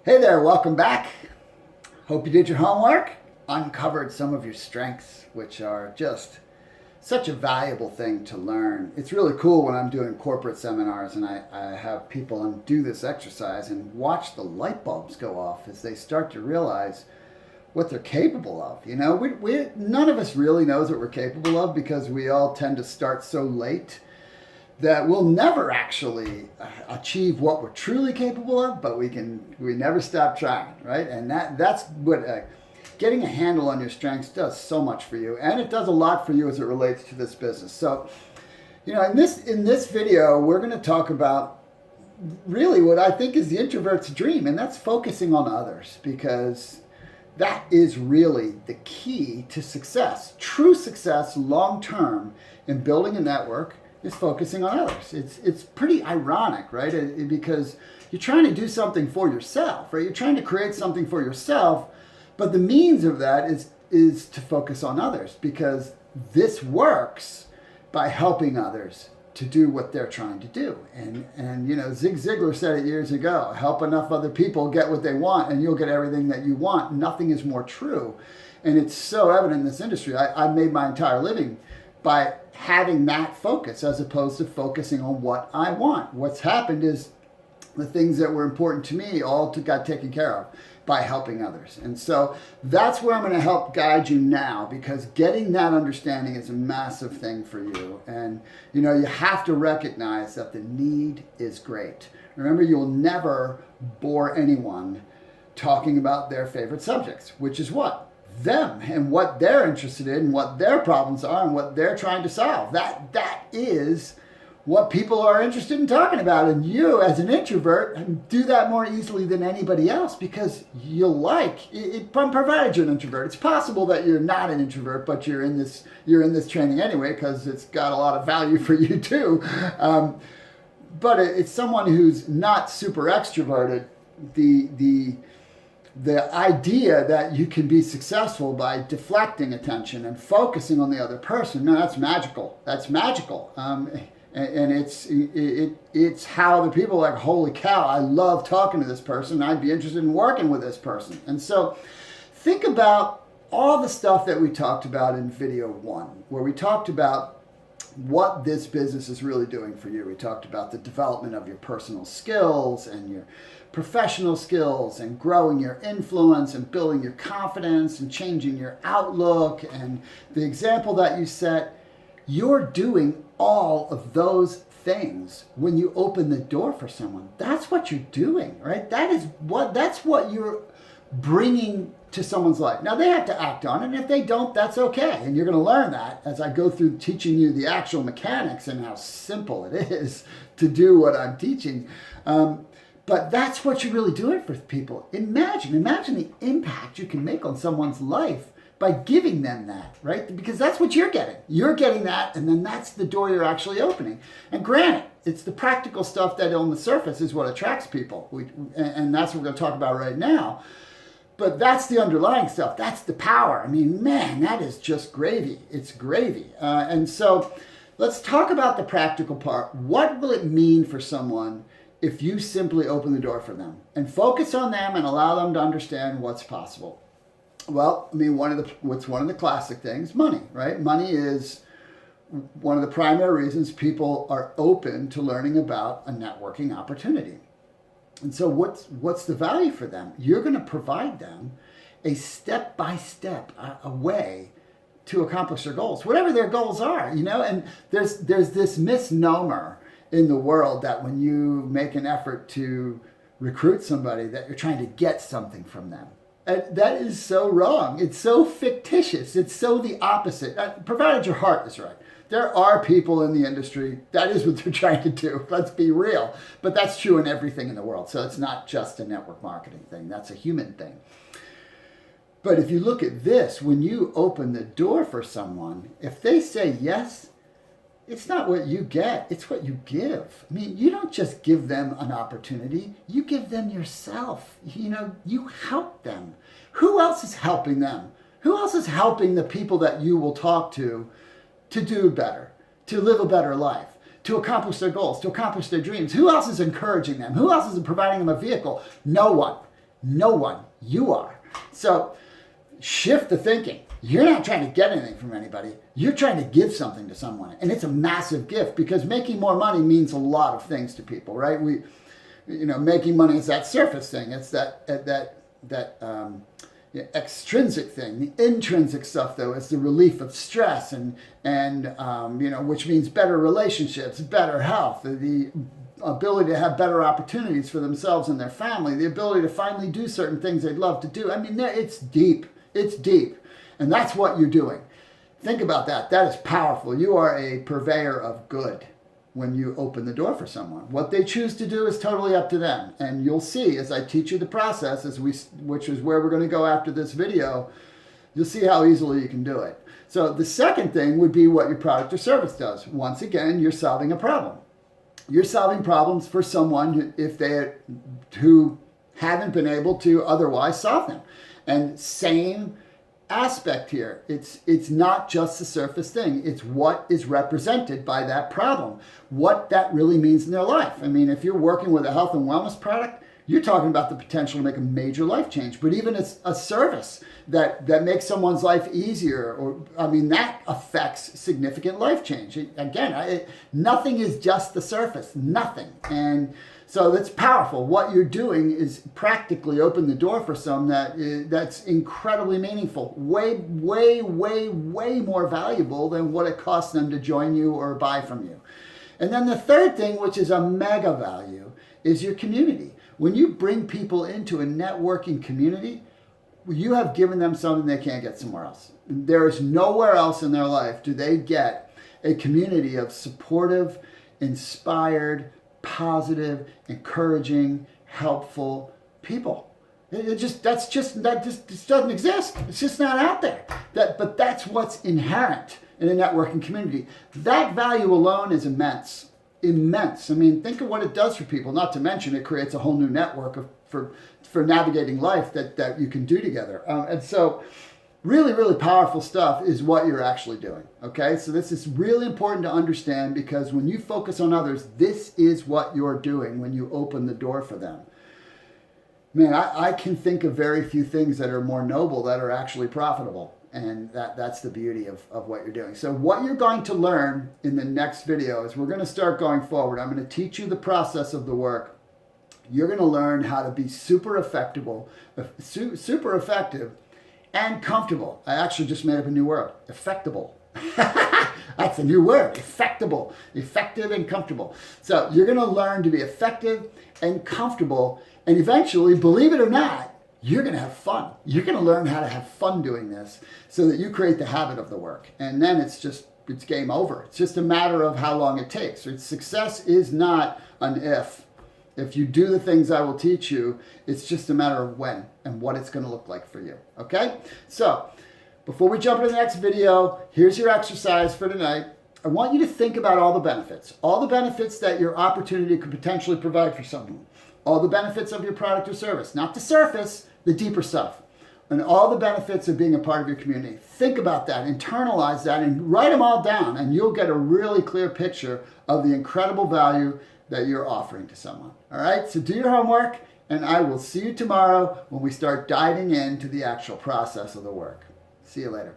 Hey there, welcome back. Hope you did your homework, uncovered some of your strengths, which are just such a valuable thing to learn. It's really cool when I'm doing corporate seminars and I have people do this exercise and watch the light bulbs go off as they start to realize what they're capable of. You know, none of us really knows what we're capable of because we all tend to start so late that we'll never actually achieve what we're truly capable of, but we never stop trying, right? And that's what getting a handle on your strengths does so much for you, and it does a lot for you as it relates to this business. So, you know, in this video, we're going to talk about really what I think is the introvert's dream, and that's focusing on others, because that is really the key to success, true success long term in building a network. Is focusing on others. It's pretty ironic, right? Because you're trying to do something for yourself, right? You're trying to create something for yourself, but the means of that is to focus on others, because this works by helping others to do what they're trying to do. And you know, Zig Ziglar said it years ago, help enough other people get what they want and you'll get everything that you want. Nothing is more true. And it's so evident in this industry. I've made my entire living by having that focus as opposed to focusing on what I want. What's happened is the things that were important to me all got taken care of by helping others. And so that's where I'm going to help guide you now, because getting that understanding is a massive thing for you. And you know, you have to recognize that the need is great. Remember, you'll never bore anyone talking about their favorite subjects, which is what? Them and what they're interested in and what their problems are and what they're trying to solve. That is what people are interested in talking about. And you, as an introvert, do that more easily than anybody else because you like it. Provided you're an introvert, it's possible that you're not an introvert, but you're in this training anyway because it's got a lot of value for you too. But it's someone who's not super extroverted. The idea that you can be successful by deflecting attention and focusing on the other person, no, that's magical. That's magical. And it's how the people are like, holy cow, I love talking to this person. I'd be interested in working with this person. And so think about all the stuff that we talked about in video 1, where we talked about what this business is really doing for you. We talked about the development of your personal skills and your professional skills and growing your influence and building your confidence and changing your outlook. And the example that you set, you're doing all of those things when you open the door for someone. That's what you're doing, right? That's what you're bringing to someone's life. Now they have to act on it, and if they don't, that's okay. And you're going to learn that as I go through teaching you the actual mechanics and how simple it is to do what I'm teaching. But that's what you're really doing for people. Imagine the impact you can make on someone's life by giving them that, right? Because that's what you're getting. You're getting that, and then that's the door you're actually opening. And granted, it's the practical stuff that on the surface is what attracts people. And that's what we're going to talk about right now. But that's the underlying stuff. That's the power. I mean, man, that is just gravy. It's gravy. And so let's talk about the practical part. What will it mean for someone if you simply open the door for them and focus on them and allow them to understand what's possible? Well, I mean, what's one of the classic things? Money, right? Money is one of the primary reasons people are open to learning about a networking opportunity. And so what's the value for them? You're going to provide them a step-by-step a way to accomplish their goals, whatever their goals are, you know. And there's this misnomer in the world that when you make an effort to recruit somebody that you're trying to get something from them. And that is so wrong. It's so fictitious. It's so the opposite, provided your heart is right. There are people in the industry, that is what they're trying to do. Let's be real. But that's true in everything in the world. So it's not just a network marketing thing. That's a human thing. But if you look at this, when you open the door for someone, if they say yes, it's not what you get, it's what you give. I mean, you don't just give them an opportunity, you give them yourself. You know, you help them. Who else is helping them? Who else is helping the people that you will talk to do better, to live a better life, to accomplish their goals, to accomplish their dreams? Who else is encouraging them? Who else is providing them a vehicle? No one. No one. You are. So shift the thinking. You're not trying to get anything from anybody. You're trying to give something to someone. And it's a massive gift, because making more money means a lot of things to people, right? Making money is that surface thing. It's that extrinsic thing. The intrinsic stuff, though, is the relief of stress and which means better relationships, better health, the ability to have better opportunities for themselves and their family, the ability to finally do certain things they'd love to do. I mean, it's deep. It's deep. And that's what you're doing. Think about that. That is powerful. You are a purveyor of good when you open the door for someone. What they choose to do is totally up to them. And you'll see as I teach you the process, which is where we're going to go after this video, you'll see how easily you can do it. So the second thing would be what your product or service does. Once again, you're solving a problem. You're solving problems for someone who haven't been able to otherwise solve them. And same aspect here. It's not just the surface thing. It's what is represented by that problem, what that really means in their life. I mean, if you're working with a health and wellness product, you're talking about the potential to make a major life change. But even a service that makes someone's life easier, that affects significant life change. Again, nothing is just the surface. Nothing. And so that's powerful. What you're doing is practically open the door for some that's incredibly meaningful. Way, way, way, way more valuable than what it costs them to join you or buy from you. And then the third thing, which is a mega value, is your community. When you bring people into a networking community, you have given them something they can't get somewhere else. There is nowhere else in their life do they get a community of supportive, inspired, positive, encouraging, helpful people. That just doesn't exist. It's just not out there. But that's what's inherent in a networking community. That value alone is immense. Immense. I mean, think of what it does for people. Not to mention, it creates a whole new network for navigating life that you can do together. And so, really, really powerful stuff is what you're actually doing. Okay, so this is really important to understand, because when you focus on others, this is what you're doing when you open the door for them. Man, I can think of very few things that are more noble that are actually profitable. And that's the beauty of what you're doing. So what you're going to learn in the next video is we're going to start going forward. I'm going to teach you the process of the work. You're going to learn how to be super effective and comfortable. I actually just made up a new word, effectable. That's a new word, effectable, effective and comfortable. So you're going to learn to be effective and comfortable, and eventually, believe it or not, you're going to have fun. You're going to learn how to have fun doing this so that you create the habit of the work. And then it's game over. It's just a matter of how long it takes. Success is not an if. If you do the things I will teach you, it's just a matter of when and what it's going to look like for you. Okay? So, before we jump into the next video, here's your exercise for tonight. I want you to think about all the benefits that your opportunity could potentially provide for someone. All the benefits of your product or service, not the surface, the deeper stuff, and all the benefits of being a part of your community. Think about that, internalize that, and write them all down, and you'll get a really clear picture of the incredible value that you're offering to someone. All right, so do your homework, and I will see you tomorrow when we start diving into the actual process of the work. See you later.